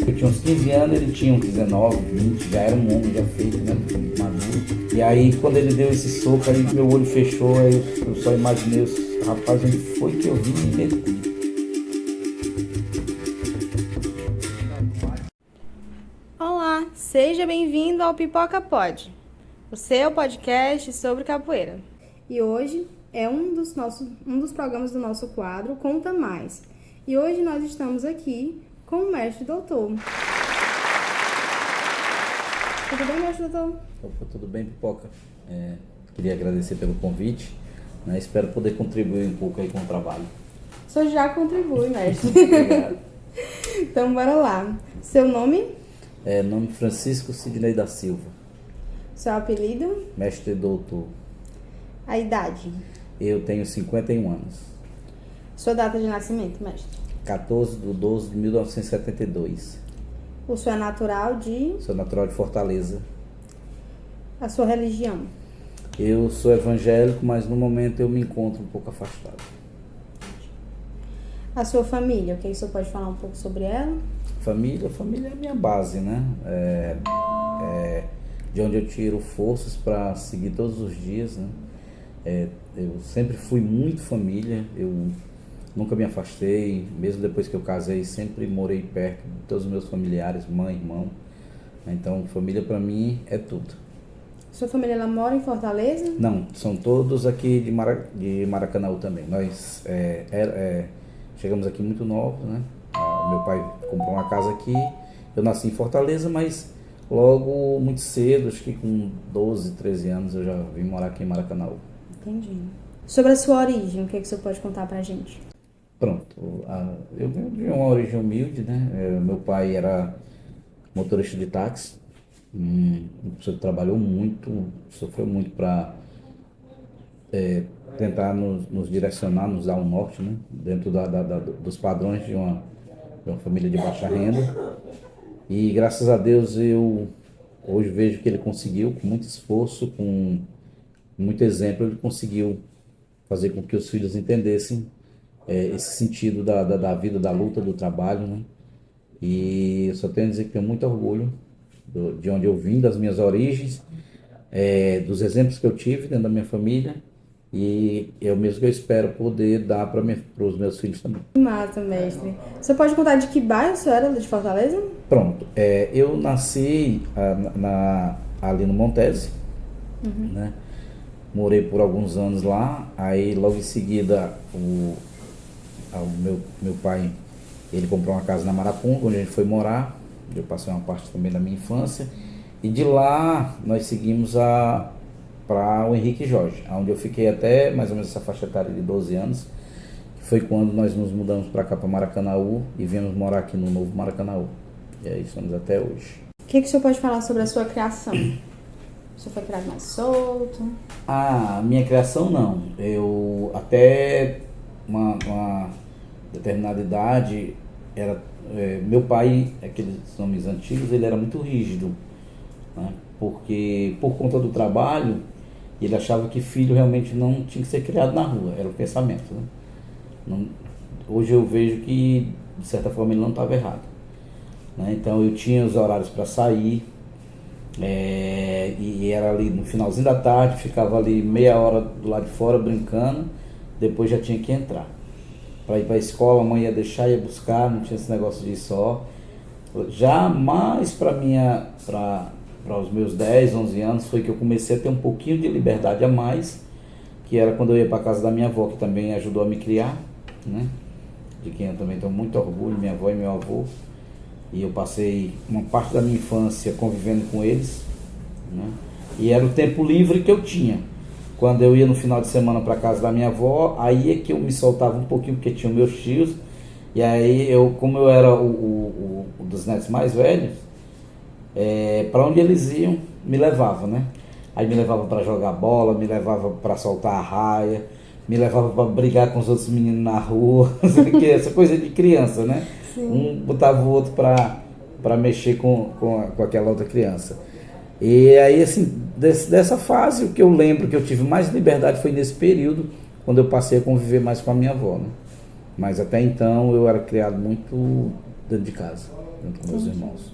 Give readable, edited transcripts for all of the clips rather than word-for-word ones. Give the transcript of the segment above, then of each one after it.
Eu tinha uns 15 anos, ele tinha uns 19, 20, já era um homem já feito, né, maduro. E aí quando ele deu esse soco, aí meu olho fechou, aí eu só imaginei, rapaz, onde foi que eu vim me meter? Olá, seja bem-vindo ao Pipoca Pod, o seu podcast sobre capoeira. E hoje é um dos programas do nosso quadro Conta Mais. E hoje nós estamos aqui com o mestre doutor. Tudo bem, mestre doutor? Opa, tudo bem, Pipoca? Queria agradecer pelo convite, né? Espero poder contribuir um pouco aí com o trabalho. O senhor já contribui, mestre. Obrigado. Então, bora lá. Seu nome? Nome Francisco Sidney da Silva. Seu apelido? Mestre doutor. A idade? Eu tenho 51 anos. Sua data de nascimento, mestre? 14/12/1972. O senhor é natural de? Sou natural de Fortaleza. A sua religião? Eu sou evangélico, mas no momento eu me encontro um pouco afastado. A sua família, o que o senhor pode falar um pouco sobre ela? Família é a minha base, né? De onde eu tiro forças para seguir todos os dias, né? Eu sempre fui muito família, eu nunca me afastei, mesmo depois que eu casei, sempre morei perto de todos os meus familiares, mãe, irmão. Então, família para mim é tudo. Sua família ela mora em Fortaleza? Não, são todos aqui de Maracanaú também. Nós chegamos aqui muito novos, né? Meu pai comprou uma casa aqui, eu nasci em Fortaleza, mas logo muito cedo, acho que com 12, 13 anos, eu já vim morar aqui em Maracanaú. Entendi. Sobre a sua origem, o que o senhor pode contar pra gente? Pronto, eu venho de uma origem humilde, né? Meu pai era motorista de táxi, uma pessoa que trabalhou muito, sofreu muito para tentar nos direcionar, nos dar um norte, né? Dentro dos padrões de uma família de baixa renda. E graças a Deus eu hoje vejo que ele conseguiu, com muito esforço, com muito exemplo, ele conseguiu fazer com que os filhos entendessem esse sentido da vida, da luta, do trabalho, né? E eu só tenho a dizer que tenho muito orgulho de onde eu vim, das minhas origens, dos exemplos que eu tive dentro da minha família, e eu mesmo que eu espero poder dar para os meus filhos também. Massa, mestre. Você pode contar de que bairro o senhor era de Fortaleza? Pronto, eu nasci ali no Montese, né? Morei por alguns anos lá, aí logo em seguida o meu pai, ele comprou uma casa na Maraponga, onde a gente foi morar, eu passei uma parte também da minha infância, e de lá nós seguimos para o Henrique Jorge, onde eu fiquei até mais ou menos essa faixa etária de 12 anos, que foi quando nós nos mudamos para cá, para Maracanaú, e viemos morar aqui no novo Maracanaú. E aí estamos até hoje. O que o senhor pode falar sobre a sua criação? O senhor foi criado mais solto? Minha criação não. Eu até uma determinada idade, meu pai, aqueles nomes antigos, ele era muito rígido, né? Porque por conta do trabalho, ele achava que filho realmente não tinha que ser criado na rua, era o pensamento, né? Hoje eu vejo que, de certa forma, ele não estava errado, né? Então eu tinha os horários para sair, e era ali no finalzinho da tarde, ficava ali meia hora do lado de fora brincando, depois já tinha que entrar para ir para a escola, a mãe ia deixar, ia buscar, não tinha esse negócio de ir só. Já mais para os meus 10, 11 anos foi que eu comecei a ter um pouquinho de liberdade a mais, que era quando eu ia para casa da minha avó, que também ajudou a me criar, né? De quem eu também tenho muito orgulho, minha avó e meu avô. E eu passei uma parte da minha infância convivendo com eles, né? E era o tempo livre que eu tinha. Quando eu ia no final de semana para casa da minha avó, aí é que eu me soltava um pouquinho, porque tinha meus tios. E aí, como eu era o dos netos mais velhos, para onde eles iam, me levava, né? Aí me levava para jogar bola, me levava para soltar a raia, me levava para brigar com os outros meninos na rua, essa coisa de criança, né? Sim. Um botava o outro para mexer com aquela outra criança. E aí, assim, dessa fase, o que eu lembro que eu tive mais liberdade foi nesse período, quando eu passei a conviver mais com a minha avó, né? Mas até então eu era criado muito dentro de casa. junto com meus irmãos.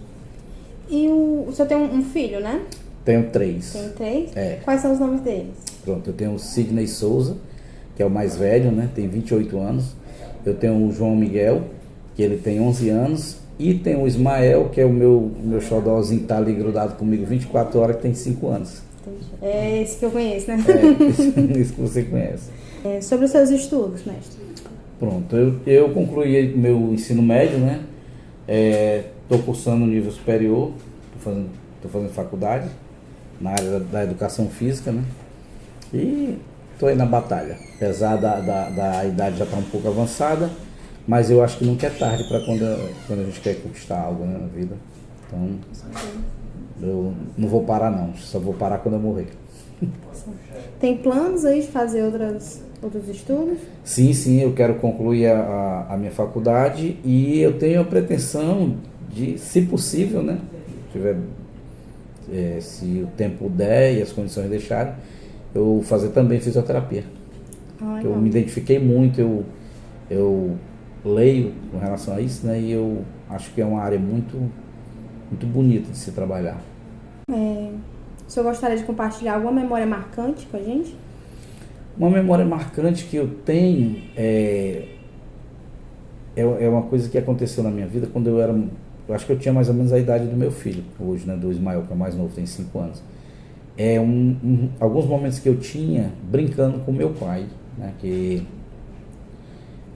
E o senhor tem um filho, né? Tenho 3. Tem 3? É. Quais são os nomes deles? Pronto, eu tenho o Sidney Souza, que é o mais velho, né? Tem 28 anos. Eu tenho o João Miguel, que ele tem 11 anos. E tem o Ismael, que é o meu xodózinho, que tá ali grudado comigo 24 horas, que tem 5 anos. Entendi. É esse que eu conheço, né? É, isso que você conhece. Sobre os seus estudos, mestre? Pronto, eu concluí meu ensino médio, né? Estou cursando no nível superior, tô fazendo faculdade na área da educação física, né? E estou aí na batalha. Apesar da idade já estar um pouco avançada, mas eu acho que nunca é tarde para quando a gente quer conquistar algo, né, na vida. Então, eu não vou parar não, só vou parar quando eu morrer. Tem planos aí de fazer outros estudos? Sim, eu quero concluir a minha faculdade e eu tenho a pretensão de, se possível, né, se o tempo der e as condições deixarem, eu fazer também fisioterapia. Eu me identifiquei muito, eu leio com relação a isso, né, e eu acho que é uma área muito, muito bonita de se trabalhar. O senhor gostaria de compartilhar alguma memória marcante com a gente? Uma memória marcante que eu tenho é uma coisa que aconteceu na minha vida quando eu acho que eu tinha mais ou menos a idade do meu filho, hoje, né, do Ismael, que é o mais novo, tem 5 anos. Alguns momentos que eu tinha brincando com meu pai, né, que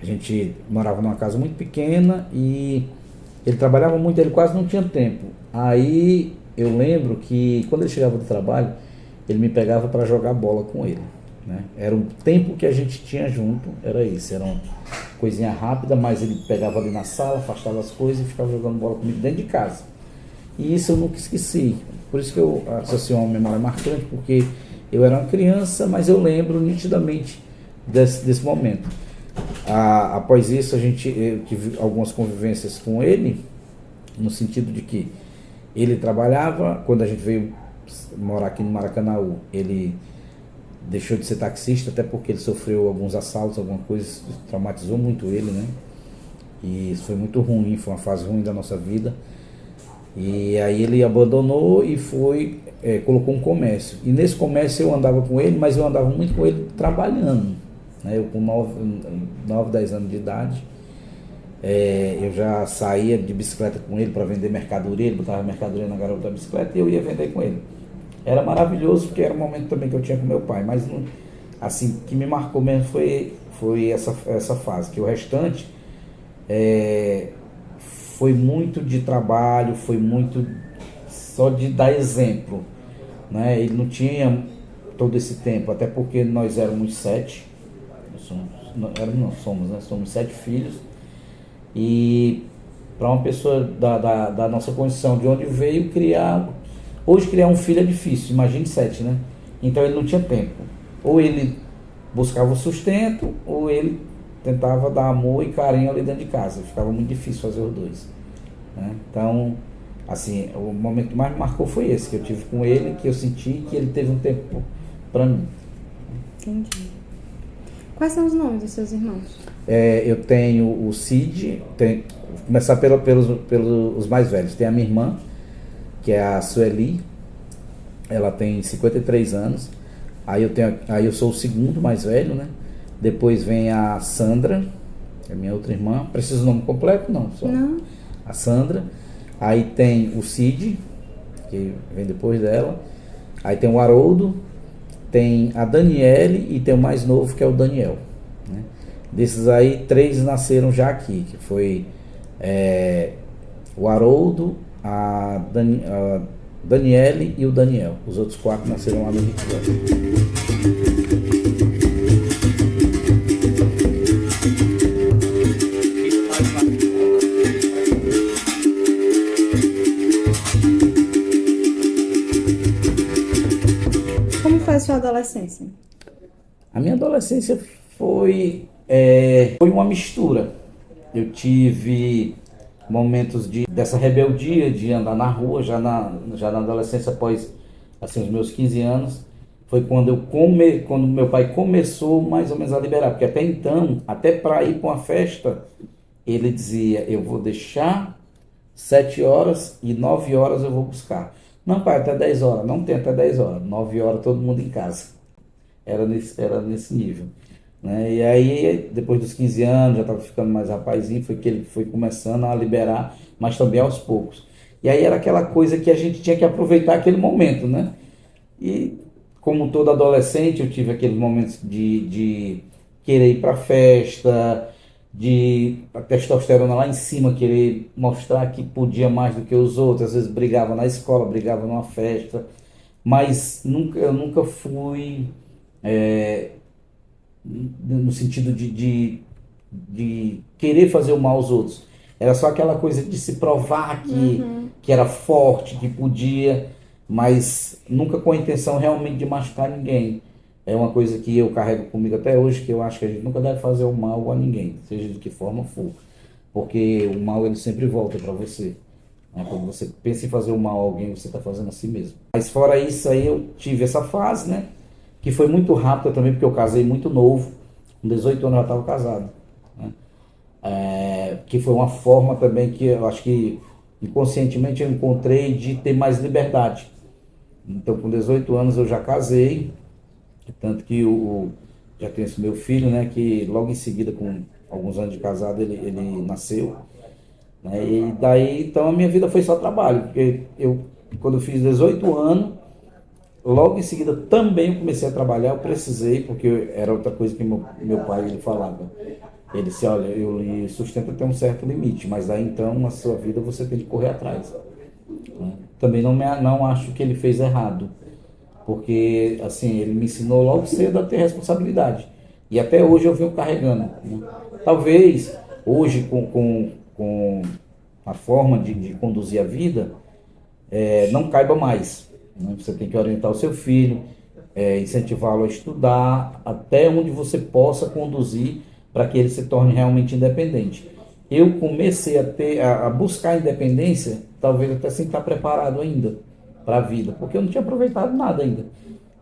a gente morava numa casa muito pequena e ele trabalhava muito, ele quase não tinha tempo. Aí eu lembro que quando ele chegava do trabalho, ele me pegava para jogar bola com ele, né? Era o tempo que a gente tinha junto, era isso, era uma coisinha rápida, mas ele pegava ali na sala, afastava as coisas e ficava jogando bola comigo dentro de casa. E isso eu nunca esqueci, por isso que eu associo uma memória marcante, porque eu era uma criança, mas eu lembro nitidamente desse momento. Após isso, eu tive algumas convivências com ele, no sentido de que ele trabalhava, quando a gente veio morar aqui no Maracanaú, ele deixou de ser taxista, até porque ele sofreu alguns assaltos, alguma coisa, isso traumatizou muito ele, né? E isso foi muito ruim, foi uma fase ruim da nossa vida. E aí ele abandonou e colocou um comércio. E nesse comércio eu andava com ele, mas eu andava muito com ele trabalhando, né? Eu com 9, 10 anos de idade, eu já saía de bicicleta com ele para vender mercadoria, ele botava mercadoria na garupa da bicicleta e eu ia vender com ele. Era maravilhoso porque era um momento também que eu tinha com meu pai, mas assim, que me marcou mesmo foi essa fase, que o restante foi muito de trabalho, foi muito só de dar exemplo, né? Ele não tinha todo esse tempo, até porque nós éramos 7, somos 7 filhos, e para uma pessoa da nossa condição, de onde veio, hoje criar um filho é difícil, imagine 7, né? Então ele não tinha tempo, ou ele buscava o sustento, ou ele tentava dar amor e carinho ali dentro de casa, ficava muito difícil fazer os dois, né? Então, assim, o momento que mais me marcou foi esse, que eu tive com ele, que eu senti que ele teve um tempo para mim. Entendi. Quais são os nomes dos seus irmãos? Eu tenho o Cid, vou começar pelos mais velhos. Tem a minha irmã, que é a Sueli, ela tem 53 anos. Aí eu sou o segundo mais velho, né? Depois vem a Sandra, que é minha outra irmã. Precisa o nome completo? Não, só não. A Sandra. Aí tem o Cid, que vem depois dela. Aí tem o Haroldo, tem a Daniele e tem o mais novo, que é o Daniel, né? Desses aí, 3 nasceram já aqui, que foi o Haroldo, a Daniele e o Daniel. Os outros 4 nasceram lá no Rio de Janeiro. Como foi a sua adolescência? A minha adolescência foi uma mistura. Eu tive momentos dessa rebeldia, de andar na rua, já na adolescência, após assim, os meus 15 anos, foi quando meu pai começou mais ou menos a liberar, porque até então, até para ir para uma festa, ele dizia, eu vou deixar 7 horas e 9 horas eu vou buscar. Não, pai, até 10 horas. Não tem até 10 horas. 9 horas todo mundo em casa. Era nesse nível. Né? E aí, depois dos 15 anos, já estava ficando mais rapazinho, foi que ele foi começando a liberar, mas também aos poucos. E aí era aquela coisa que a gente tinha que aproveitar aquele momento, né? E como todo adolescente, eu tive aqueles momentos de querer ir para festa, de a testosterona lá em cima, querer mostrar que podia mais do que os outros. Às vezes brigava na escola, brigava numa festa, mas eu nunca fui no sentido de querer fazer o mal aos outros. Era só aquela coisa de se provar que era forte, que podia, mas nunca com a intenção realmente de machucar ninguém. É uma coisa que eu carrego comigo até hoje, que eu acho que a gente nunca deve fazer o mal a ninguém, seja de que forma for. Porque o mal ele sempre volta para você. Né? Quando você pensa em fazer o mal a alguém, você está fazendo a si mesmo. Mas fora isso aí, eu tive essa fase, né? Que foi muito rápida também, porque eu casei muito novo. Com 18 anos eu já estava casado. Né? Que foi uma forma também que eu acho que inconscientemente eu encontrei de ter mais liberdade. Então, com 18 anos eu já casei, tanto que já tenho esse meu filho, né, que logo em seguida, com alguns anos de casado, ele nasceu. Né, e daí, então, a minha vida foi só trabalho, porque quando eu fiz 18 anos, logo em seguida também eu comecei a trabalhar, eu precisei, porque era outra coisa que meu pai ele falava. Ele disse, olha, eu lhe sustento até um certo limite, mas daí então, na sua vida, você tem que correr atrás. Né? Também não acho que ele fez errado, porque assim, ele me ensinou logo cedo a ter responsabilidade. E até hoje eu venho carregando. Né? Talvez hoje, com a forma de conduzir a vida, não caiba mais. Né? Você tem que orientar o seu filho, incentivá-lo a estudar, até onde você possa conduzir para que ele se torne realmente independente. Eu comecei a buscar a independência, talvez até sem estar preparado ainda para a vida, porque eu não tinha aproveitado nada ainda.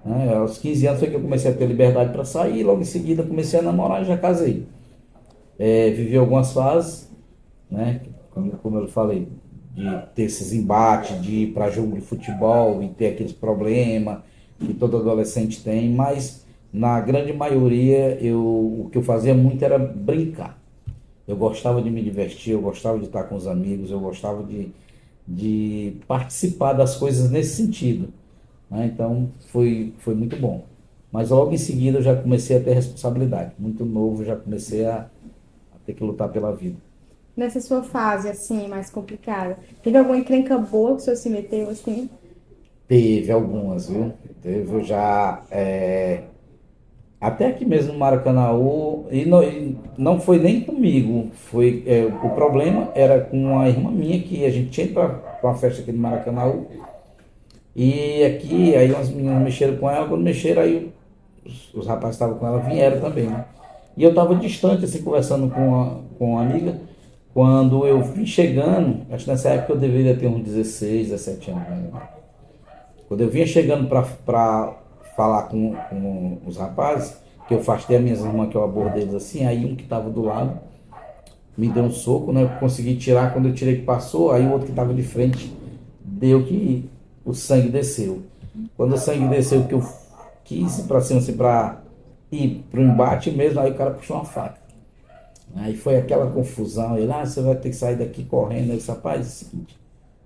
Né? Aos 15 anos foi que eu comecei a ter liberdade para sair, logo em seguida comecei a namorar e já casei. Vivi algumas fases, né? Como eu falei, de ter esses embates, de ir para jogo de futebol e ter aqueles problemas que todo adolescente tem, mas na grande maioria o que eu fazia muito era brincar. Eu gostava de me divertir, eu gostava de estar com os amigos, eu gostava de participar das coisas nesse sentido. Né? Então foi muito bom. Mas logo em seguida eu já comecei a ter responsabilidade. Muito novo, já comecei a ter que lutar pela vida. Nessa sua fase, assim, mais complicada, teve alguma encrenca boa que o senhor se meteu, assim? Teve algumas, viu? Teve já. Até aqui mesmo no Maracanaú, e não foi nem comigo, o problema era com a irmã minha, que a gente tinha ido para uma festa aqui no Maracanaú, e aqui, aí umas meninas mexeram com ela, quando mexeram, aí os rapazes que estavam com ela vieram também, né? E eu estava distante, assim, conversando com uma amiga, quando eu vim chegando, acho que nessa época eu deveria ter uns 16, 17 anos, né? Quando eu vinha chegando para falar com os rapazes, que eu afastei as minhas irmãs, que eu abordei eles assim, aí um que estava do lado me deu um soco, né? Eu consegui tirar, quando eu tirei que passou, aí o outro que estava de frente deu que o sangue desceu. Quando o sangue desceu, que eu quis ir para cima, assim, para ir para o embate mesmo, aí o cara puxou uma faca. Aí foi aquela confusão, ele, você vai ter que sair daqui correndo. Eu disse, rapaz, é o seguinte,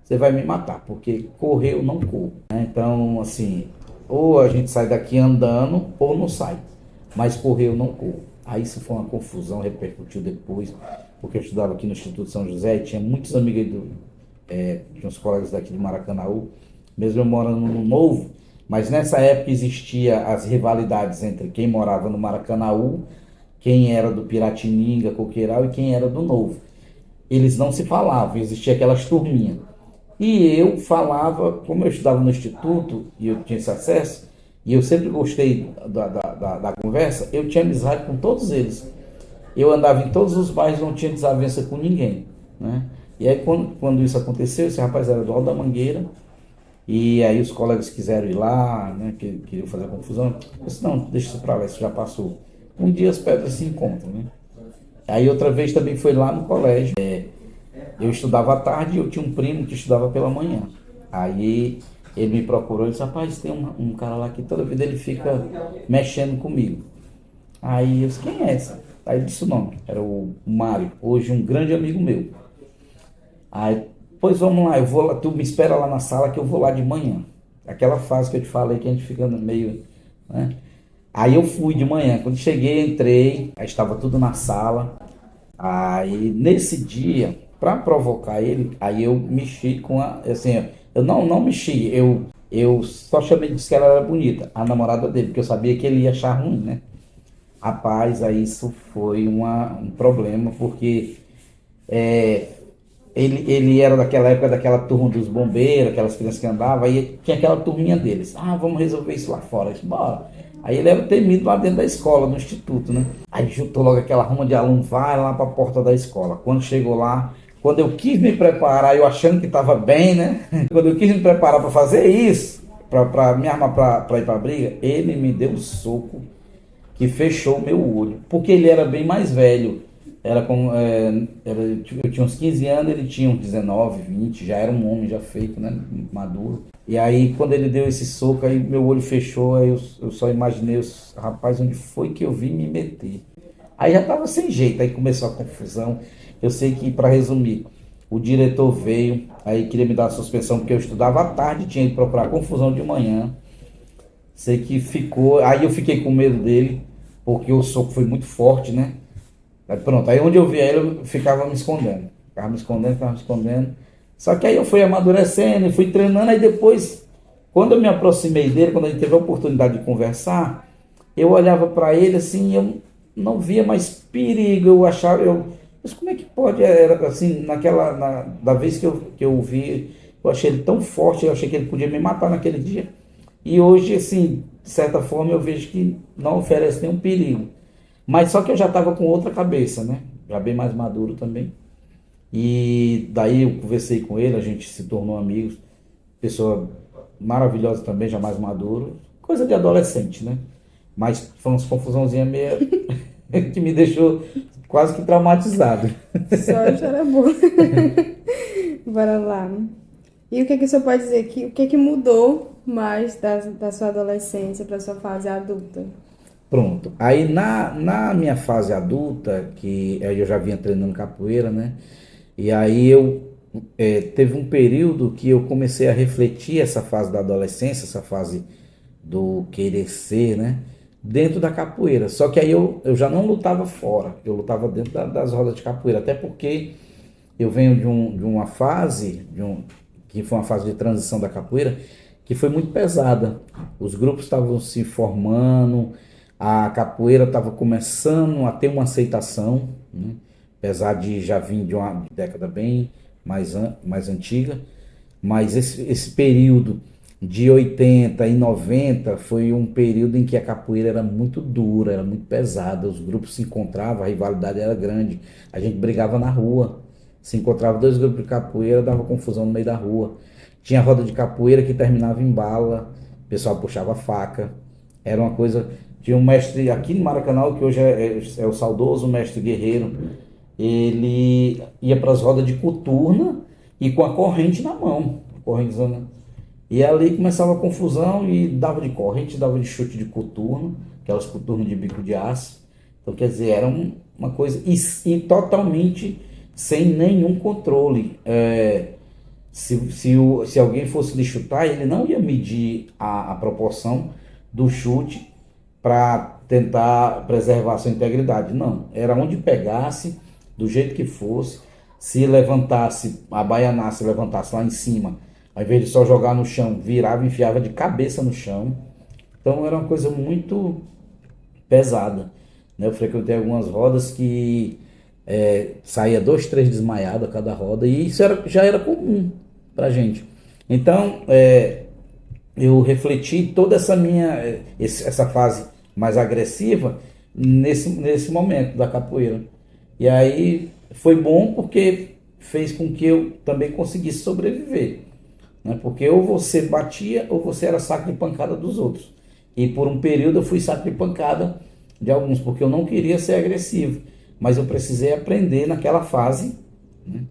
você vai me matar, porque correr eu não corro. Né? Então, assim, ou a gente sai daqui andando, ou não sai. Mas correr eu não corro. Aí isso foi uma confusão, repercutiu depois, porque eu estudava aqui no Instituto São José e tinha muitos amigos tinha uns colegas daqui de Maracanaú, mesmo eu morando no Novo, mas nessa época existia as rivalidades entre quem morava no Maracanaú, quem era do Piratininga, Coqueiral e quem era do Novo. Eles não se falavam, existia aquelas turminhas. E eu falava, como eu estudava no Instituto e eu tinha esse acesso, e eu sempre gostei da conversa, eu tinha amizade com todos eles. Eu andava em todos os bairros, não tinha desavença com ninguém. Né? E aí quando isso aconteceu, esse rapaz era do Alto da Mangueira, e aí os colegas quiseram ir lá, né, queriam fazer confusão. Eu disse, não, deixa isso pra lá, isso já passou. Um dia as pedras se encontram. Né? Aí outra vez também foi lá no colégio. Eu estudava à tarde e eu tinha um primo que estudava pela manhã. Aí ele me procurou e disse, rapaz, tem um cara lá que toda vida ele fica mexendo comigo. Aí eu disse, quem é esse? Aí ele disse o nome, era o Mário, hoje um grande amigo meu. Aí, pois vamos lá, eu vou lá, tu me espera lá na sala que eu vou lá de manhã. Aquela fase que eu te falei que a gente fica meio, né? Aí eu fui de manhã, quando cheguei, entrei, aí estava tudo na sala. Aí nesse dia, para provocar ele, aí eu mexi com assim, eu não mexi, eu só chamei, disse que ela era bonita, a namorada dele, porque eu sabia que ele ia achar ruim, né? Rapaz, aí isso foi um problema, porque é, ele era daquela época, daquela turma dos bombeiros, aquelas crianças que andavam, aí tinha aquela turminha deles. Ah, vamos resolver isso lá fora. Eu disse, bora. Aí ele era temido lá dentro da escola, no instituto, né? Aí juntou logo aquela ruma de aluno, vai lá para a porta da escola. Quando chegou lá, quando eu quis me preparar, eu achando que estava bem, né? Quando eu quis me preparar para fazer isso, para me armar para ir para a briga, ele me deu um soco que fechou o meu olho, porque ele era bem mais velho. Era como, eu tinha uns 15 anos, ele tinha uns 19, 20, já era um homem já feito, né, maduro. E aí quando ele deu esse soco, aí meu olho fechou, aí eu só imaginei, rapaz, onde foi que eu vim me meter? Aí já estava sem jeito, aí começou a confusão. Eu sei que, para resumir, o diretor veio, aí queria me dar a suspensão, porque eu estudava à tarde, tinha ido procurar confusão de manhã. Sei que ficou, aí eu fiquei com medo dele, porque o soco foi muito forte, né? Aí pronto, aí onde eu via ele, eu ficava me escondendo. Ficava me escondendo. Só que aí eu fui amadurecendo, fui treinando, aí depois, quando eu me aproximei dele, quando a gente teve a oportunidade de conversar, eu olhava para ele assim, eu não via mais perigo, eu achava, mas como é que pode, era assim, da vez que eu o vi, eu achei ele tão forte, eu achei que ele podia me matar naquele dia. E hoje, assim, de certa forma, eu vejo que não oferece nenhum perigo. Mas só que eu já estava com outra cabeça, né? Já bem mais maduro também. E daí eu conversei com ele, a gente se tornou amigos. Pessoa maravilhosa também, já mais maduro. Coisa de adolescente, né? Mas foi uma confusãozinha meio que me deixou quase que traumatizado. Só a história boa. Bora lá. E o que o senhor pode dizer aqui? O que mudou mais da sua adolescência para sua fase adulta? Pronto. Aí na minha fase adulta, que aí eu já vinha treinando capoeira, né? E aí teve um período que eu comecei a refletir essa fase da adolescência, essa fase do querer ser, né? Dentro da capoeira. Só que aí eu já não lutava fora, eu lutava dentro das rodas de capoeira, até porque eu venho de uma fase, que foi uma fase de transição da capoeira, que foi muito pesada. Os grupos estavam se formando, a capoeira estava começando a ter uma aceitação, né? Apesar de já vir de uma década bem mais antiga, mas esse período de 80 e 90 foi um período em que a capoeira era muito dura, era muito pesada, os grupos se encontravam, a rivalidade era grande, a gente brigava na rua, se encontrava dois grupos de capoeira, dava confusão no meio da rua. Tinha roda de capoeira que terminava em bala, o pessoal puxava faca, era uma coisa. Tinha um mestre aqui no Maracanã, que hoje é o saudoso mestre Guerreiro, ele ia para as rodas de coturna e com a corrente na mão, correntezona. E ali começava a confusão e dava de corrente, dava de chute de coturno, aquelas coturnas de bico de aço. Então, quer dizer, era uma coisa e totalmente sem nenhum controle. Se alguém fosse lhe chutar, ele não ia medir a proporção do chute para tentar preservar a sua integridade. Não, era onde pegasse, do jeito que fosse, se levantasse, abaianasse, levantasse lá em cima, ao invés de só jogar no chão, virava e enfiava de cabeça no chão. Então era uma coisa muito pesada, né? Eu frequentei algumas rodas que saía 2, 3 desmaiados a cada roda, e isso já era comum pra gente. Então, eu refleti toda essa fase mais agressiva nesse momento da capoeira. E aí foi bom porque fez com que eu também conseguisse sobreviver, né? Porque ou você batia ou você era saco de pancada dos outros. E por um período eu fui saco de pancada de alguns, porque eu não queria ser agressivo, mas eu precisei aprender naquela fase, né,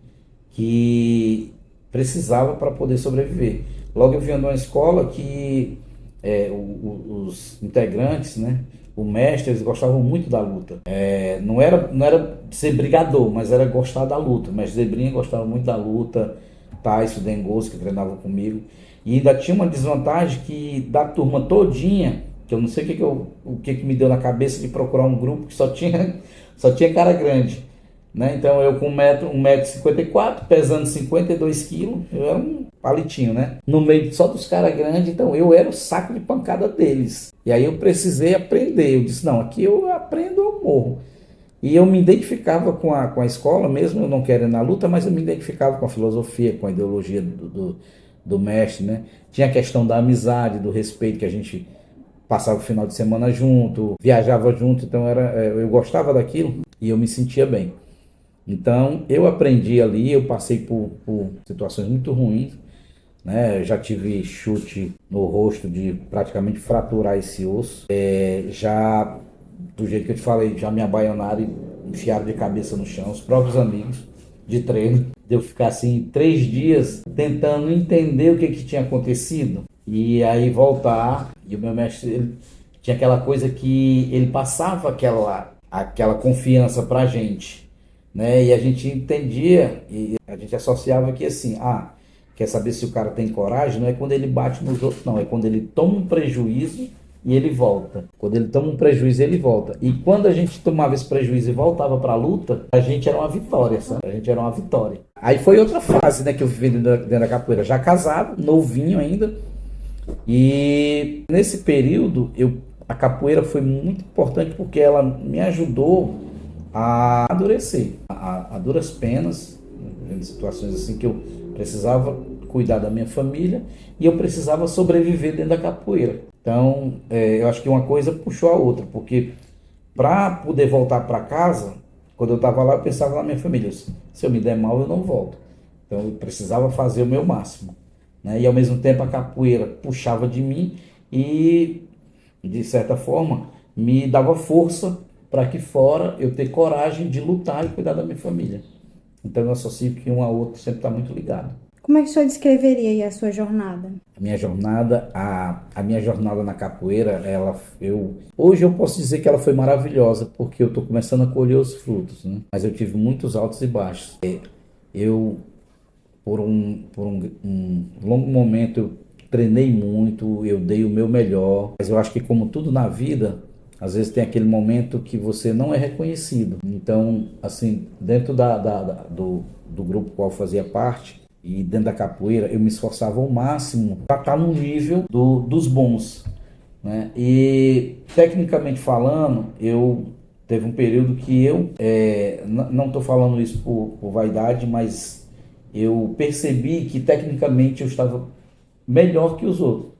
que precisava para poder sobreviver. Logo eu vinha de uma escola que os integrantes, né, o mestre, eles gostavam muito da luta. Não era ser brigador, mas era gostar da luta. O mestre Zebrinha gostava muito da luta, Tyson Dengoso, que treinava comigo. E ainda tinha uma desvantagem que da turma todinha, que eu não sei o que me deu na cabeça de procurar um grupo que só tinha cara grande. Né? Então eu com 1,54 m, pesando 52 quilos, eu era um palitinho, né? No meio só dos caras grandes, então eu era o saco de pancada deles. E aí eu precisei aprender, eu disse, não, aqui eu aprendo ou morro. E eu me identificava com a escola, mesmo eu não querendo na luta, mas eu me identificava com a filosofia, com a ideologia do mestre, né? Tinha a questão da amizade, do respeito, que a gente passava o final de semana junto, viajava junto, então eu gostava daquilo e eu me sentia bem. Então eu aprendi ali, eu passei por situações muito ruins, né? Já tive chute no rosto de praticamente fraturar esse osso. Já, do jeito que eu te falei, já me abaianaram e enfiaram de cabeça no chão, os próprios amigos de treino. De eu ficar assim 3 dias tentando entender o que tinha acontecido e aí voltar. E o meu mestre, ele tinha aquela coisa que ele passava aquela confiança pra gente, né? E a gente entendia e a gente associava que assim, quer saber se o cara tem coragem? Não é quando ele bate nos outros, não, é quando ele toma um prejuízo e ele volta. Quando ele toma um prejuízo, ele volta. E quando a gente tomava esse prejuízo e voltava para a luta, a gente era uma vitória, sabe? A gente era uma vitória. Aí foi outra fase, né, que eu vivi dentro da capoeira. Já casado, novinho ainda. E nesse período, a capoeira foi muito importante porque ela me ajudou a amadurecer. A duras penas, em situações assim que eu precisava cuidar da minha família e eu precisava sobreviver dentro da capoeira. Então, eu acho que uma coisa puxou a outra, porque para poder voltar para casa, quando eu estava lá, eu pensava na minha família, se eu me der mal, eu não volto. Então, eu precisava fazer o meu máximo, né? E ao mesmo tempo a capoeira puxava de mim e, de certa forma, me dava força para que fora eu ter coragem de lutar e cuidar da minha família. Então, eu associo que um ao outro sempre está muito ligado. Como é que o senhor descreveria aí a sua jornada? A minha jornada na capoeira, hoje eu posso dizer que ela foi maravilhosa, porque eu estou começando a colher os frutos, né? Mas eu tive muitos altos e baixos. Por um longo momento, eu treinei muito, eu dei o meu melhor, mas eu acho que como tudo na vida, às vezes tem aquele momento que você não é reconhecido. Então, assim, dentro do grupo qual eu fazia parte, e dentro da capoeira, eu me esforçava ao máximo para estar no nível dos bons, né? E, tecnicamente falando, teve um período que não estou falando isso por vaidade, mas eu percebi que, tecnicamente, eu estava melhor que os outros.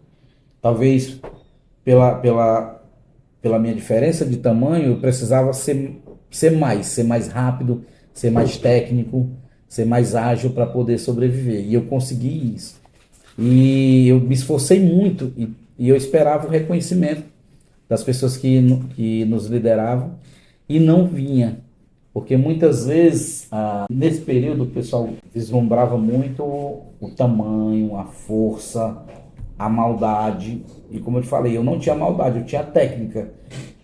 Talvez pela minha diferença de tamanho, eu precisava ser mais rápido, ser mais técnico, ser mais ágil para poder sobreviver. E eu consegui isso. E eu me esforcei muito e eu esperava o reconhecimento das pessoas que nos lideravam e não vinha. Porque muitas vezes, nesse período, o pessoal vislumbrava muito o tamanho, a força, a maldade. E como eu te falei, eu não tinha maldade, eu tinha técnica.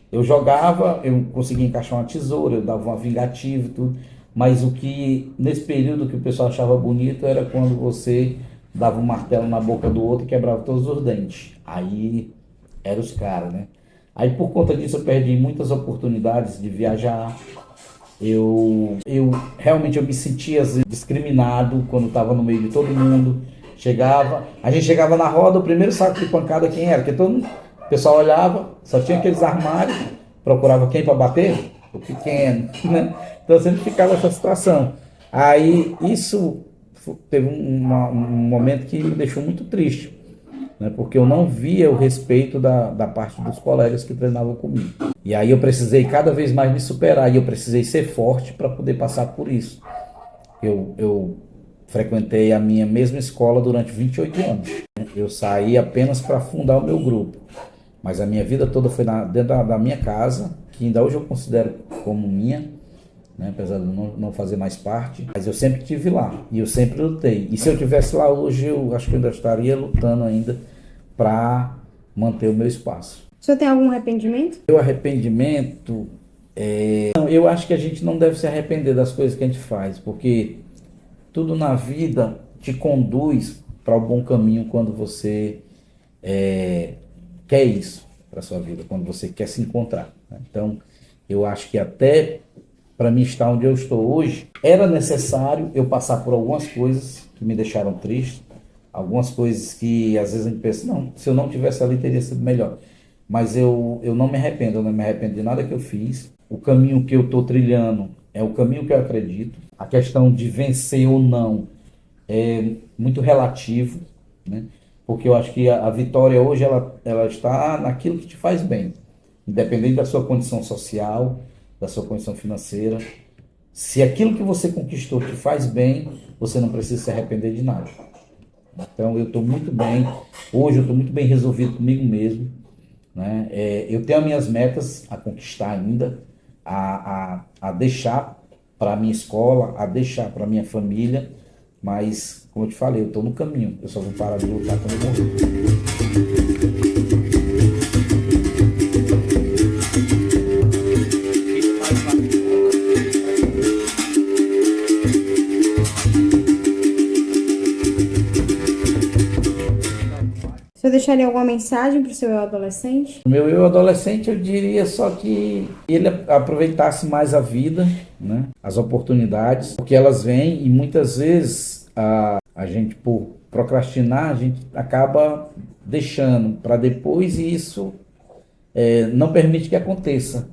Eu jogava, eu conseguia encaixar uma tesoura, eu dava uma vingativa e tudo. Mas o que, nesse período, que o pessoal achava bonito era quando você dava um martelo na boca do outro e quebrava todos os dentes. Aí eram os caras, né? Aí por conta disso eu perdi muitas oportunidades de viajar. Eu realmente me sentia discriminado quando estava no meio de todo mundo. A gente chegava na roda, o primeiro saco de pancada quem era? Porque o pessoal olhava, só tinha aqueles armários, procurava quem para bater? O pequeno, né? Então sempre ficava essa situação. Aí isso teve um momento que me deixou muito triste, né? Porque eu não via o respeito da parte dos colegas que treinavam comigo. E aí eu precisei cada vez mais me superar e eu precisei ser forte para poder passar por isso. Eu frequentei a minha mesma escola durante 28 anos. Eu saí apenas para fundar o meu grupo. Mas a minha vida toda foi dentro da minha casa, que ainda hoje eu considero como minha, né? Apesar de eu não fazer mais parte, mas eu sempre estive lá e eu sempre lutei. E se eu estivesse lá hoje, eu acho que eu ainda estaria lutando ainda para manter o meu espaço. O senhor tem algum arrependimento? O arrependimento, não, eu acho que a gente não deve se arrepender das coisas que a gente faz, porque tudo na vida te conduz para o bom caminho quando você quer isso para sua vida, quando você quer se encontrar, né? Então, eu acho que até para mim estar onde eu estou hoje, era necessário eu passar por algumas coisas que me deixaram triste, algumas coisas que às vezes a gente pensa, não, se eu não tivesse ali teria sido melhor. Mas eu não me arrependo, eu não me arrependo de nada que eu fiz. O caminho que eu estou trilhando é o caminho que eu acredito. A questão de vencer ou não é muito relativo, né? Porque eu acho que a vitória hoje ela está naquilo que te faz bem, independente da sua condição social, da sua condição financeira. Se aquilo que você conquistou te faz bem, você não precisa se arrepender de nada. Então eu estou muito bem, hoje eu estou muito bem resolvido comigo mesmo, né? Eu tenho as minhas metas a conquistar ainda, a deixar para a minha escola, a deixar para a minha família, mas, como eu te falei, eu estou no caminho, eu só vou parar de lutar quando eu morrer. O senhor deixaria alguma mensagem para o seu eu adolescente? O meu eu adolescente, eu diria só que ele aproveitasse mais a vida, né? As oportunidades, porque elas vêm e muitas vezes a gente, por procrastinar, a gente acaba deixando para depois e isso não permite que aconteça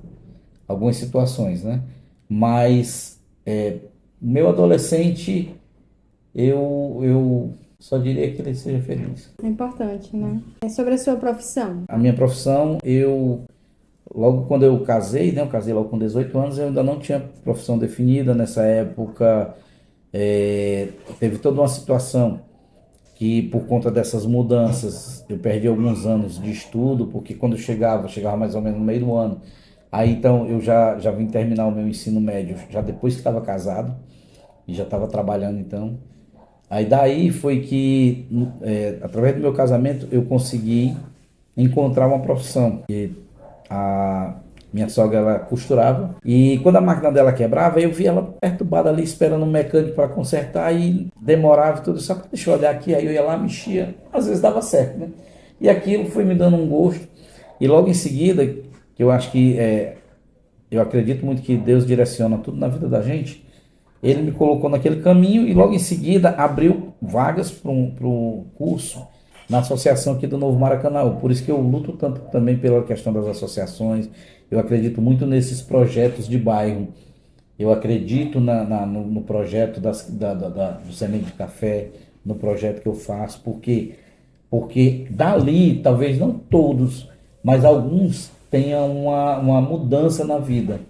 algumas situações, né? Mas o meu adolescente, eu só diria que ele seja feliz. É importante, né? É sobre a sua profissão. A minha profissão, logo quando eu casei, né? Eu casei logo com 18 anos, eu ainda não tinha profissão definida. Nessa época, teve toda uma situação que, por conta dessas mudanças, eu perdi alguns anos de estudo, porque quando eu chegava mais ou menos no meio do ano. Aí, então, eu já vim terminar o meu ensino médio, já depois que estava casado, e já estava trabalhando, então. Aí daí foi que, através do meu casamento, eu consegui encontrar uma profissão. E a minha sogra, ela costurava, e quando a máquina dela quebrava, eu via ela perturbada ali, esperando um mecânico para consertar, e demorava e tudo, só que deixa eu olhar aqui, aí eu ia lá, mexia, às vezes dava certo, né? E aquilo foi me dando um gosto, e logo em seguida, que eu acho que, eu acredito muito que Deus direciona tudo na vida da gente, ele me colocou naquele caminho e logo em seguida abriu vagas para um curso na associação aqui do Novo Maracanã. Por isso que eu luto tanto também pela questão das associações. Eu acredito muito nesses projetos de bairro. Eu acredito no projeto do Semente de Café, no projeto que eu faço, porque dali, talvez não todos, mas alguns tenham uma mudança na vida.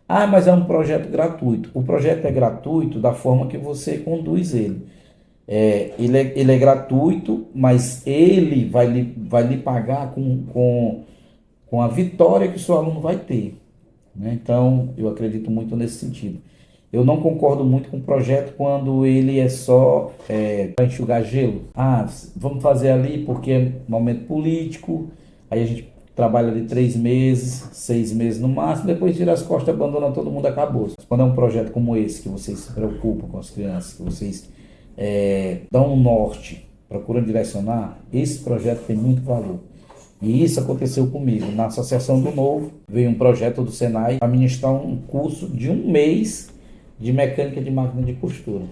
Ah, mas é um projeto gratuito. O projeto é gratuito da forma que você conduz ele. Ele é gratuito, mas ele vai lhe pagar com a vitória que o seu aluno vai ter, né? Então, eu acredito muito nesse sentido. Eu não concordo muito com o projeto quando ele é só para enxugar gelo. Ah, vamos fazer ali porque é momento político, aí a gente trabalha ali 3 meses, 6 meses no máximo, depois tira as costas, abandona todo mundo, acabou. Quando é um projeto como esse, que vocês se preocupam com as crianças, que vocês dão um norte, procuram direcionar, esse projeto tem muito valor. E isso aconteceu comigo. Na Associação do Novo, veio um projeto do Senai para ministrar um curso de 1 mês de mecânica de máquina de costura.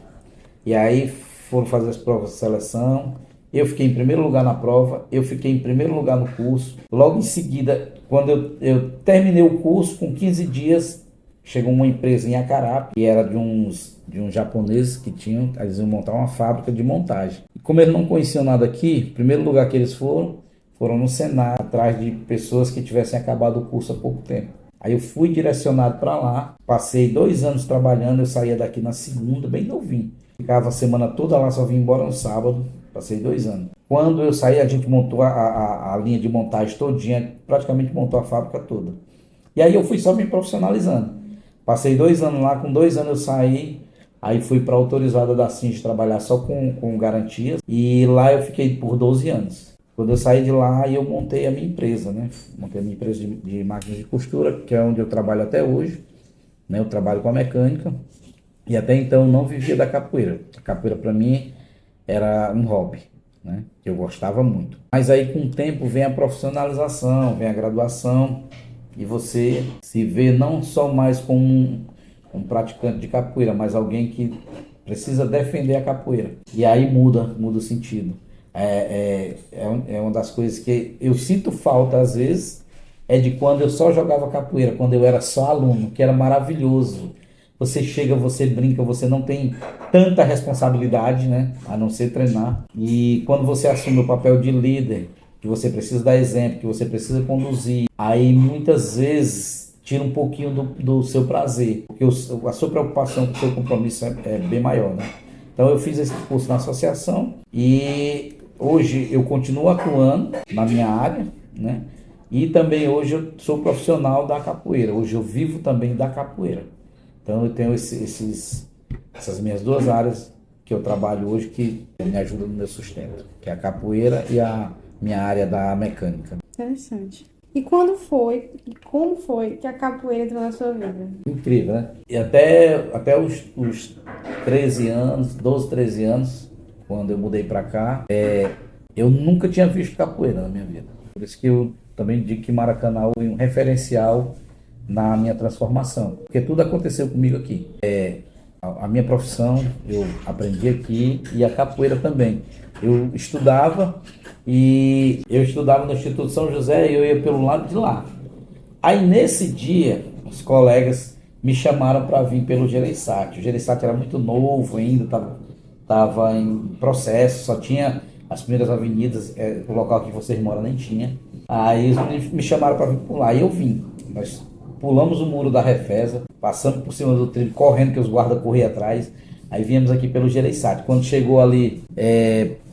E aí foram fazer as provas de seleção. Eu fiquei em primeiro lugar na prova, eu fiquei em primeiro lugar no curso. Logo em seguida, quando eu terminei o curso, com 15 dias, chegou uma empresa em Acarape, que era de uns japoneses que eles iam montar uma fábrica de montagem. E como eles não conheciam nada aqui, o primeiro lugar que eles foram no Senai, atrás de pessoas que tivessem acabado o curso há pouco tempo. Aí eu fui direcionado para lá, passei 2 anos trabalhando, eu saía daqui na segunda, bem novinho. Ficava a semana toda lá, só vim embora no sábado. Passei 2 anos. Quando eu saí, a gente montou a linha de montagem todinha, praticamente montou a fábrica toda. E aí eu fui só me profissionalizando. Passei 2 anos lá, com 2 anos eu saí, aí fui para a autorizada da Cinge trabalhar só com garantias, e lá eu fiquei por 12 anos. Quando eu saí de lá, eu montei a minha empresa, né? Montei a minha empresa de máquinas de costura, que é onde eu trabalho até hoje, né? Eu trabalho com a mecânica, e até então eu não vivia da capoeira. A capoeira para mim era um hobby, né? Que eu gostava muito. Mas aí com o tempo vem a profissionalização, vem a graduação, e você se vê não só mais como um praticante de capoeira, mas alguém que precisa defender a capoeira. E aí muda o sentido. É uma das coisas que eu sinto falta às vezes, é de quando eu só jogava capoeira, quando eu era só aluno, que era maravilhoso. Você chega, você brinca, você não tem tanta responsabilidade, né? A não ser treinar. E quando você assume o papel de líder, que você precisa dar exemplo, que você precisa conduzir, aí muitas vezes tira um pouquinho do seu prazer, porque a sua preocupação com o seu compromisso é bem maior, né? Então eu fiz esse curso na associação e hoje eu continuo atuando na minha área, né? E também hoje eu sou profissional da capoeira, hoje eu vivo também da capoeira. Então eu tenho essas minhas duas áreas que eu trabalho hoje que me ajudam no meu sustento, que é a capoeira e a minha área da mecânica. Interessante. E como foi que a capoeira entrou na sua vida? Incrível, né? E até os 13 anos, 12, 13 anos, quando eu mudei para cá, eu nunca tinha visto capoeira na minha vida. Por isso que eu também digo que Maracanã foi um referencial na minha transformação, porque tudo aconteceu comigo aqui. A minha profissão eu aprendi aqui e a capoeira também. Eu estudava no Instituto São José e eu ia pelo lado de lá. Aí nesse dia, os colegas me chamaram para vir pelo Gereissati. O Gereissati era muito novo ainda, estava em processo, só tinha as primeiras avenidas, o local que vocês moram nem tinha. Aí eles me chamaram para vir por lá e eu vim. Nós pulamos o muro da Refesa, passamos por cima do trilho, correndo que os guardas corriam atrás. Aí viemos aqui pelo Gereissati. Quando chegou ali,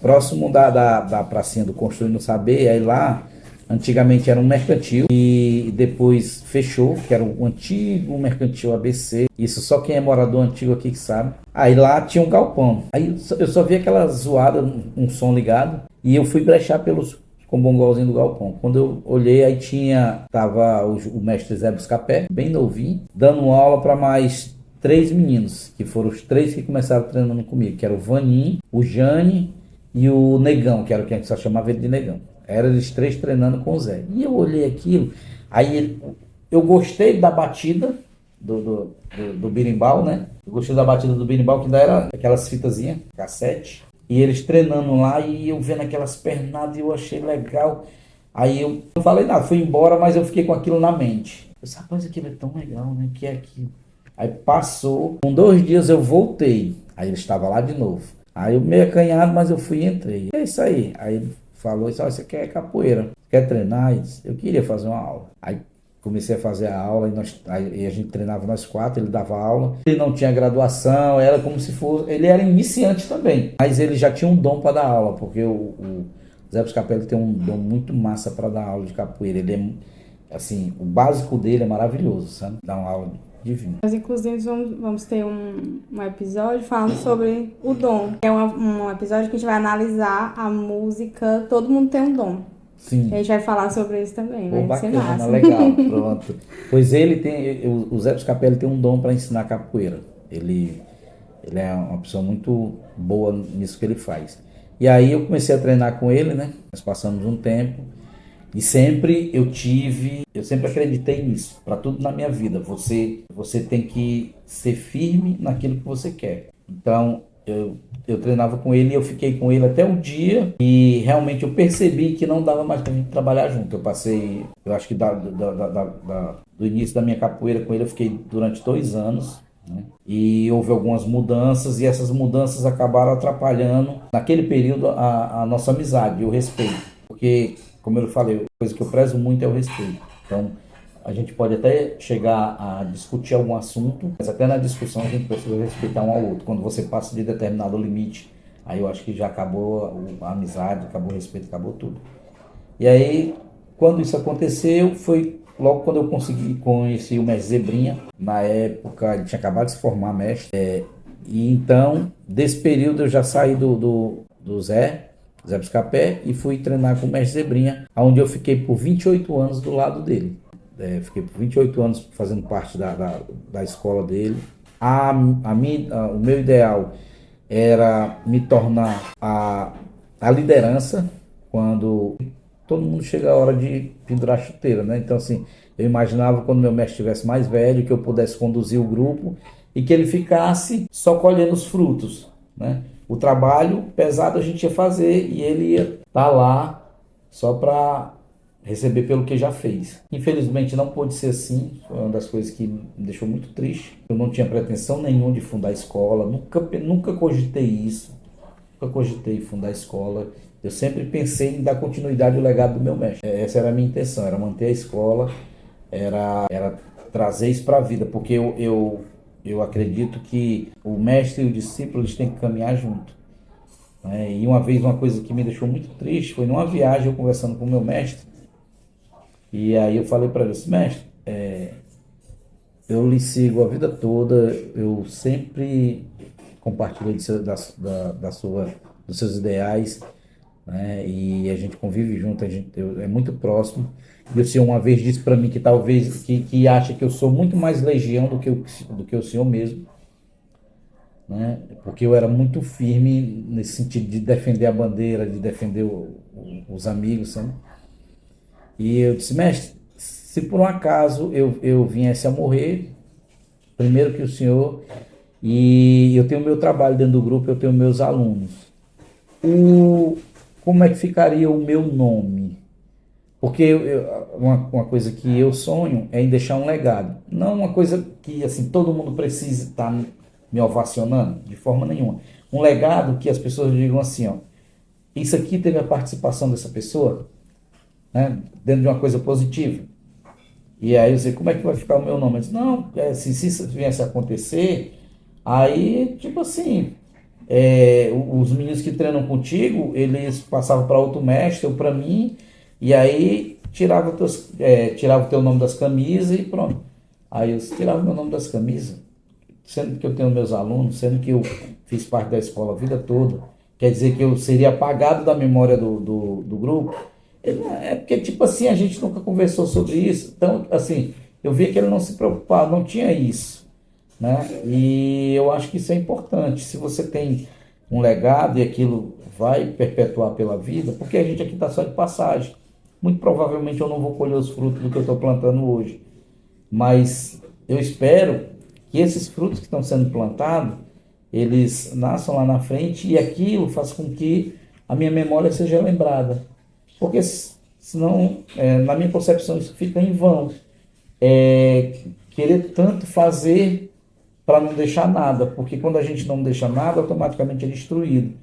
próximo da pracinha do Construindo Saber, aí lá, antigamente era um mercantil e depois fechou, que era o antigo mercantil ABC. Isso só quem é morador antigo aqui que sabe. Aí lá tinha um galpão. Aí eu só vi aquela zoada, um som ligado, e eu fui brechar com o bongolzinho do galpão. Quando eu olhei, aí tava o mestre Zé Buscapé, bem novinho, dando aula para mais 3 meninos, que foram os 3 que começaram treinando comigo, que era o Vanim, o Jane e o Negão, que era o que a gente só chamava ele de Negão. Eram eles 3 treinando com o Zé. E eu olhei aquilo, aí eu gostei da batida do berimbau, né? Eu gostei da batida do berimbau, que ainda era aquelas fitazinhas, cassete. E eles treinando lá e eu vendo aquelas pernadas e eu achei legal. Aí eu não falei nada, fui embora, mas eu fiquei com aquilo na mente. Eu disse, rapaz, aquilo é tão legal, né? Que é aquilo. Aí passou, com 2 dias eu voltei. Aí ele estava lá de novo. Aí eu meio acanhado, mas eu fui e entrei. É isso aí. Aí ele falou, você quer capoeira? Quer treinar? Eu queria fazer uma aula. Aí comecei a fazer a aula e a gente treinava nós 4, ele dava aula. Ele não tinha graduação, era como se fosse... Ele era iniciante também, mas ele já tinha um dom para dar aula, porque o Zé Buscapé tem um dom muito massa para dar aula de capoeira. Ele assim, o básico dele é maravilhoso, sabe? Dá uma aula divina. Nós, inclusive, vamos ter um episódio falando sobre o dom. É um episódio que a gente vai analisar a música Todo Mundo Tem um Dom. Sim. A gente vai falar sobre isso também, vai ser massa. Legal, pronto. Pois o Zé Buscapé tem um dom para ensinar capoeira. Ele é uma pessoa muito boa nisso que ele faz. E aí eu comecei a treinar com ele, né? Nós passamos um tempo e eu sempre acreditei nisso, para tudo na minha vida. Você tem que ser firme naquilo que você quer. Então, eu treinava com ele e eu fiquei com ele até um dia e realmente eu percebi que não dava mais pra gente trabalhar junto. Eu acho que do início da minha capoeira com ele eu fiquei durante 2 anos, né? E houve algumas mudanças e essas mudanças acabaram atrapalhando naquele período a nossa amizade e o respeito. Porque, como eu falei, a coisa que eu prezo muito é o respeito. Então, a gente pode até chegar a discutir algum assunto, mas até na discussão a gente precisa respeitar um ao outro. Quando você passa de determinado limite, aí eu acho que já acabou a amizade, acabou o respeito, acabou tudo. E aí, quando isso aconteceu, foi logo quando eu consegui conhecer o mestre Zebrinha, na época ele tinha acabado de se formar mestre, e então, desse período eu já saí do Zé Buscapé, e fui treinar com o mestre Zebrinha, onde eu fiquei por 28 anos do lado dele. Fiquei por 28 anos fazendo parte da escola dele. O meu ideal era me tornar a liderança quando todo mundo chega a hora de pendurar a chuteira, né? Então, assim, eu imaginava quando meu mestre estivesse mais velho, que eu pudesse conduzir o grupo e que ele ficasse só colhendo os frutos, né? O trabalho pesado a gente ia fazer e ele ia estar lá só para receber pelo que já fez. Infelizmente não pôde ser assim, foi uma das coisas que me deixou muito triste. Eu não tinha pretensão nenhuma de fundar a escola, nunca cogitei isso, nunca cogitei fundar a escola. Eu sempre pensei em dar continuidade ao legado do meu mestre. Essa era a minha intenção, era manter a escola, era trazer isso para a vida, porque eu acredito que o mestre e o discípulo eles têm que caminhar junto. Né? E uma vez, uma coisa que me deixou muito triste foi numa viagem, eu conversando com o meu mestre, e aí eu falei para ele assim, mestre, eu lhe sigo a vida toda, eu sempre compartilhei dos seus ideais, né? E a gente convive junto, é muito próximo. E o senhor uma vez disse para mim que talvez que acha que eu sou muito mais legião do que o senhor mesmo, né? Porque eu era muito firme nesse sentido de defender a bandeira, de defender os amigos, sabe? E eu disse, mestre, se por um acaso eu viesse a morrer, primeiro que o senhor, e eu tenho meu trabalho dentro do grupo, eu tenho meus alunos, como é que ficaria o meu nome? Porque uma coisa que eu sonho é em deixar um legado. Não uma coisa que assim todo mundo precise estar me ovacionando, de forma nenhuma. Um legado que as pessoas digam assim, ó, isso aqui teve a participação dessa pessoa, né, dentro de uma coisa positiva. E aí eu sei, como é que vai ficar o meu nome? Eu disse, não, se isso viesse a acontecer, aí, tipo assim, os meninos que treinam contigo, eles passavam para outro mestre ou para mim, e aí tirava o teu nome das camisas e pronto. Aí eu tirava meu nome das camisas, sendo que eu tenho meus alunos, sendo que eu fiz parte da escola a vida toda, quer dizer que eu seria apagado da memória do grupo. É porque, tipo assim, a gente nunca conversou sobre isso, então, assim, eu via que ele não se preocupava, não tinha isso, né? E eu acho que isso é importante. Se você tem um legado e aquilo vai perpetuar pela vida, porque a gente aqui está só de passagem. Muito provavelmente eu não vou colher os frutos do que eu estou plantando hoje, mas eu espero que esses frutos que estão sendo plantados, eles nasçam lá na frente e aquilo faz com que a minha memória seja lembrada. Porque senão, na minha concepção, isso fica em vão. Querer tanto fazer para não deixar nada, porque quando a gente não deixa nada, automaticamente é destruído.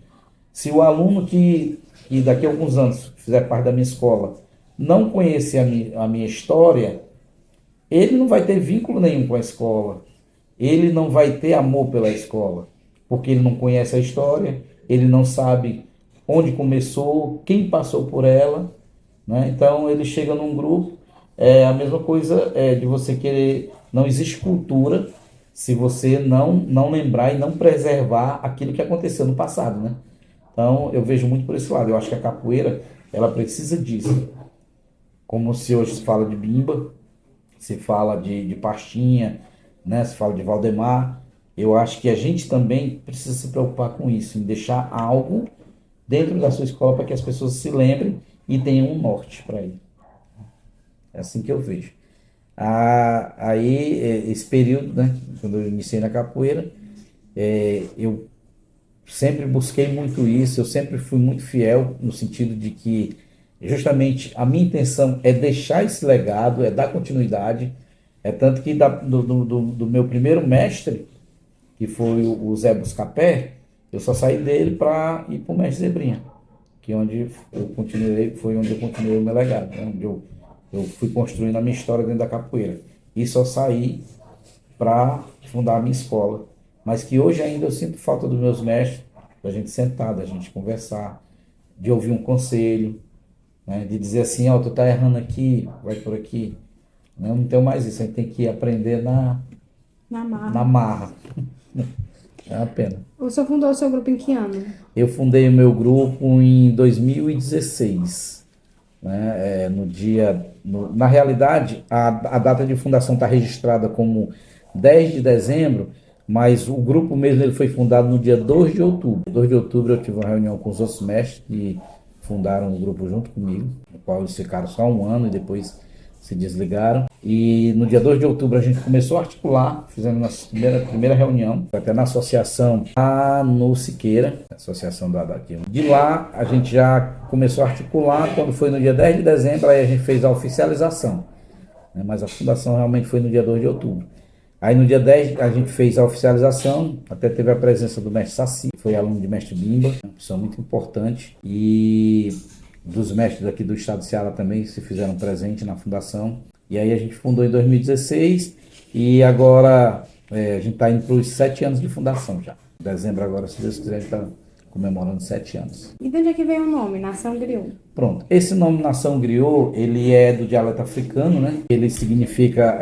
Se o aluno que daqui a alguns anos fizer parte da minha escola não conhecer a minha história, ele não vai ter vínculo nenhum com a escola, ele não vai ter amor pela escola, porque ele não conhece a história, ele não sabe onde começou, quem passou por ela, né? Então ele chega num grupo, a mesma coisa de você querer, não existe cultura se você não lembrar e não preservar aquilo que aconteceu no passado, né? Então eu vejo muito por esse lado, eu acho que a capoeira, ela precisa disso, como se hoje se fala de bimba, se fala de pastinha, né? Se fala de Valdemar, eu acho que a gente também precisa se preocupar com isso, em deixar algo dentro da sua escola para que as pessoas se lembrem e tenham um norte para ir. É assim que eu vejo. Aí, esse período, né, quando eu iniciei na capoeira, eu sempre busquei muito isso, eu sempre fui muito fiel no sentido de que justamente a minha intenção é deixar esse legado, é dar continuidade, tanto que do meu primeiro mestre, que foi o Zé Buscapé, eu só saí dele para ir para o mestre Zebrinha, que foi onde eu continuei o meu legado, né? Onde eu fui construindo a minha história dentro da capoeira. E só saí para fundar a minha escola. Mas que hoje ainda eu sinto falta dos meus mestres, da gente sentar, da gente conversar, de ouvir um conselho, né? De dizer assim, ó, tu tá errando aqui, vai por aqui. Eu não tenho mais isso, a gente tem que aprender na marra. É uma pena. O senhor fundou o seu grupo em que ano? Eu fundei o meu grupo em 2016. Né? Na realidade, a data de fundação está registrada como 10 de dezembro, mas o grupo mesmo ele foi fundado no dia 2 de outubro. 2 de outubro eu tive uma reunião com os outros mestres que fundaram o grupo junto comigo, no qual eles ficaram só um ano e depois se desligaram. E no dia 2 de outubro a gente começou a articular, fizemos nossa primeira reunião, até na associação lá no Siqueira, associação daqui. De lá a gente já começou a articular, quando foi no dia 10 de dezembro, aí a gente fez a oficialização. Mas a fundação realmente foi no dia 2 de outubro. Aí no dia 10 a gente fez a oficialização, até teve a presença do mestre Saci, que foi aluno de mestre Bimba, uma pessoa muito importante, e dos mestres aqui do estado do Ceará também se fizeram presente na fundação. E aí a gente fundou em 2016 e agora a gente está indo para os 7 anos de fundação já. Em dezembro agora, se Deus quiser, a gente está comemorando 7 anos. E de onde é que veio o nome, Nação Griot? Pronto, esse nome Nação Griot, ele é do dialeto africano, né? Ele significa,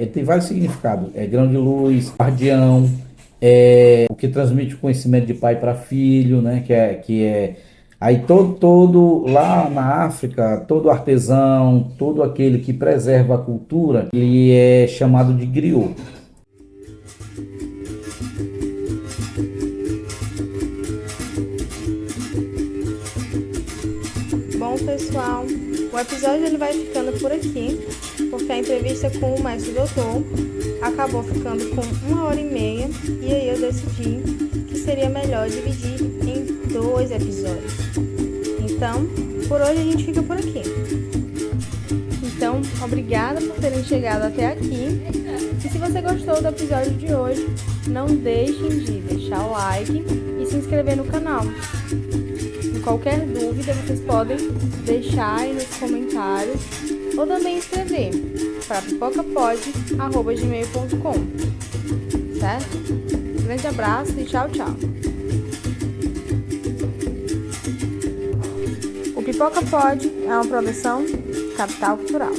ele tem vários significados, grão de luz, guardião, o que transmite o conhecimento de pai para filho, né? Que é aí todo lá na África, todo artesão, todo aquele que preserva a cultura, ele é chamado de griot. Bom, pessoal, o episódio ele vai ficando por aqui, porque a entrevista com o mestre doutor acabou ficando com 1h30 e aí eu decidi que seria melhor dividir em 2 episódios. Então, por hoje a gente fica por aqui. Então, obrigada por terem chegado até aqui. E se você gostou do episódio de hoje, não deixem de deixar o like e se inscrever no canal. Qualquer dúvida, vocês podem deixar aí nos comentários ou também escrever para pipocapod@gmail.com, certo? Grande abraço e tchau, tchau! O Pipoca Pod é uma produção Capital Cultural.